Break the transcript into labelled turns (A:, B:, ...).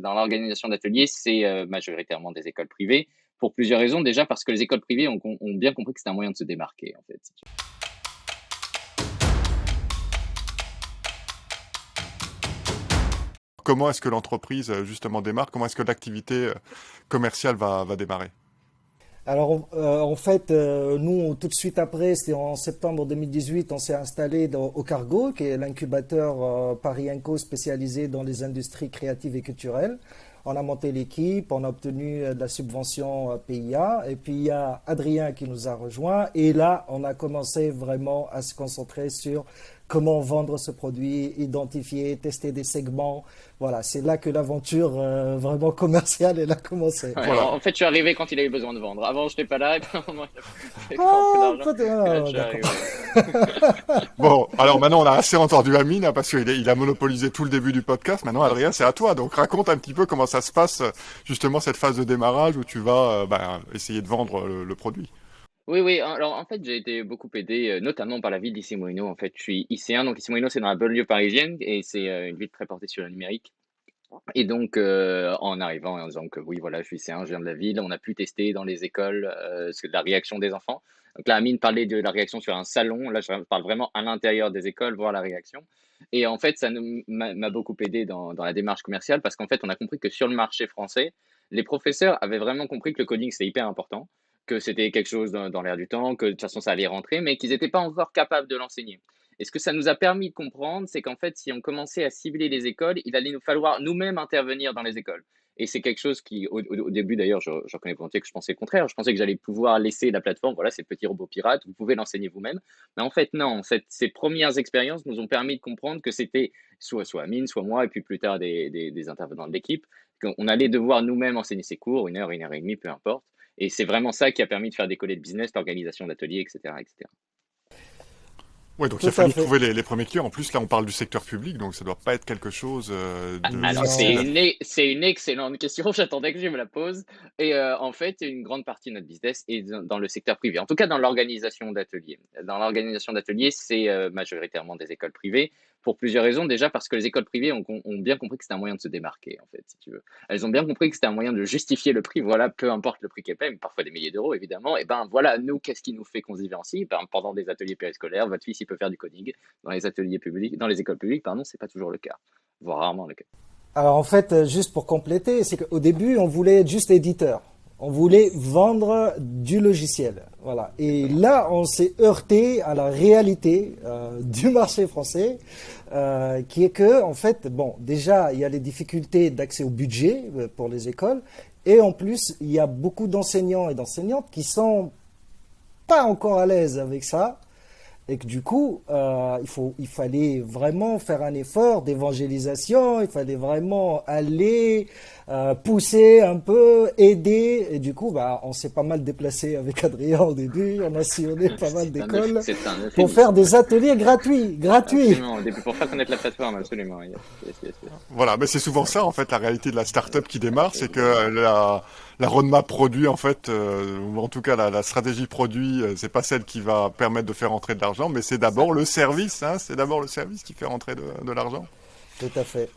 A: dans l'organisation d'ateliers, c'est majoritairement des écoles privées, pour plusieurs raisons. Déjà parce que les écoles privées ont bien compris que c'était un moyen de se démarquer, en fait.
B: Comment est-ce que l'entreprise, justement, démarre? Comment est-ce que l'activité commerciale va démarrer?
C: Alors, en fait, nous, tout de suite après, c'était en septembre 2018, on s'est installé au Cargo, qui est l'incubateur Paris Inco spécialisé dans les industries créatives et culturelles. On a monté l'équipe, on a obtenu de la subvention PIA, et puis il y a Adrien qui nous a rejoint, et là, on a commencé vraiment à se concentrer sur comment vendre ce produit, identifier, tester des segments. Voilà, c'est là que l'aventure vraiment commerciale, elle a commencé.
A: Ouais,
B: Voilà.
A: en fait, je suis arrivé quand il avait besoin de vendre. Avant, je n'étais pas là, et puis à un moment, il avait besoin
C: Ah,
A: d'argent. Et là, je
C: peut-être,
A: suis
C: d'accord.
A: arrivé.
B: Bon, alors maintenant on a assez entendu Amine hein, parce qu'il a monopolisé tout le début du podcast. Maintenant Adrien, c'est à toi. Donc raconte un petit peu comment ça se passe justement cette phase de démarrage où tu vas essayer de vendre le produit.
A: Oui, oui. Alors, en fait, j'ai été beaucoup aidé, notamment par la ville d'Issy-Moulineaux. En fait, je suis lycéen, donc Issy-Moulineaux, c'est dans la banlieue parisienne et c'est une ville très portée sur le numérique. Et donc, en arrivant et en disant que oui, voilà, je suis lycéen, je viens de la ville, on a pu tester dans les écoles la réaction des enfants. Donc là, Amine parlait de la réaction sur un salon. Là, je parle vraiment à l'intérieur des écoles, voir la réaction. Et en fait, m'a beaucoup aidé dans la démarche commerciale parce qu'en fait, on a compris que sur le marché français, les professeurs avaient vraiment compris que le coding, c'était hyper important, que c'était quelque chose dans l'air du temps, que de toute façon, ça allait rentrer, mais qu'ils n'étaient pas encore capables de l'enseigner. Et ce que ça nous a permis de comprendre, c'est qu'en fait, si on commençait à cibler les écoles, il allait nous falloir nous-mêmes intervenir dans les écoles. Et c'est quelque chose qui, au début d'ailleurs, je reconnais volontiers que je pensais le contraire. Je pensais que j'allais pouvoir laisser la plateforme, voilà, c'est le petit robot pirate, vous pouvez l'enseigner vous-même. Mais en fait, non. En fait, ces premières expériences nous ont permis de comprendre que c'était soit Amine, soit moi, et puis plus tard des intervenants de l'équipe, qu'on allait devoir nous-mêmes enseigner ces cours, une heure et demie, peu importe. Et c'est vraiment ça qui a permis de faire décoller le business, l'organisation d'ateliers, etc., etc.
B: Ouais, donc il a
C: Tout à
B: fallu
C: fait.
B: trouver les premiers clients. En plus, là, on parle du secteur public, donc ça doit pas être quelque chose de
A: Alors,
B: facile.
A: c'est une excellente question. J'attendais que je me la pose. Et en fait, une grande partie de notre business est dans le secteur privé. En tout cas, dans l'organisation d'ateliers. Dans l'organisation d'ateliers, c'est majoritairement des écoles privées pour plusieurs raisons. Déjà parce que les écoles privées ont bien compris que c'était un moyen de se démarquer, en fait, si tu veux. Elles ont bien compris que c'était un moyen de justifier le prix. Voilà, peu importe le prix qu'elles paient, mais parfois des milliers d'euros, évidemment. Et ben voilà, nous, qu'est-ce qui nous fait qu'on se différencie? Ben, pendant des ateliers périscolaires, votre fils, il peut faire du coding. Dans les ateliers publics, dans les écoles publiques, pardon, c'est pas toujours le cas, voire rarement le cas.
C: Alors en fait, juste pour compléter, c'est qu'au début, on voulait être juste éditeur. On voulait vendre du logiciel. Voilà. Et
A: Exactement.
C: là, on s'est heurté à la réalité du marché français, qui est que, en fait, bon, déjà, il y a les difficultés d'accès au budget pour les écoles, et en plus, il y a beaucoup d'enseignants et d'enseignantes qui sont pas encore à l'aise avec ça. Et que du coup, il fallait vraiment faire un effort d'évangélisation, il fallait vraiment aller pousser un peu, aider. Et du coup, bah, on s'est pas mal déplacé avec Adrien au début, on a sillonné pas mal d'écoles
A: C'est un
C: pour faire
A: euphémisme.
C: des ateliers gratuits, gratuits.
A: Absolument. Au début, pour faire connaître la plateforme, absolument. Yes, yes, yes, yes.
B: Voilà, mais c'est souvent ça en fait la réalité de la start-up qui démarre, c'est que la roadmap produit en fait, ou en tout cas la stratégie produit, c'est pas celle qui va permettre de faire rentrer de l'argent, mais c'est
A: C'est ça.
B: d'abord le service, hein, c'est d'abord le service qui fait rentrer de l'argent.
C: Tout à fait.